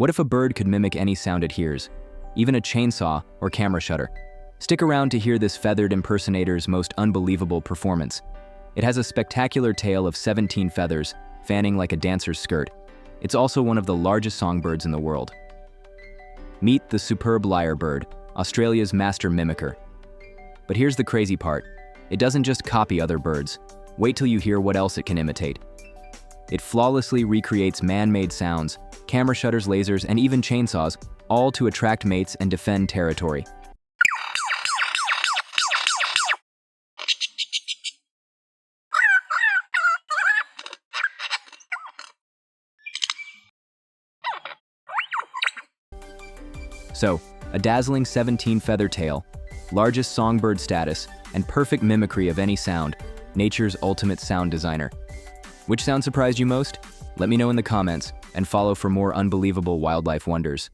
What if a bird could mimic any sound it hears, even a chainsaw or camera shutter? Stick around to hear this feathered impersonator's most unbelievable performance. It has a spectacular tail of 17 feathers, fanning like a dancer's skirt. It's also one of the largest songbirds in the world. Meet the superb lyrebird, Australia's master mimicker. But here's the crazy part. It doesn't just copy other birds. Wait till you hear what else it can imitate. It flawlessly recreates man-made sounds, camera shutters, lasers, and even chainsaws, all to attract mates and defend territory. So, a dazzling 17-feather tail, largest songbird status, and perfect mimicry of any sound, nature's ultimate sound designer. Which sound surprised you most? Let me know in the comments, and follow for more unbelievable wildlife wonders.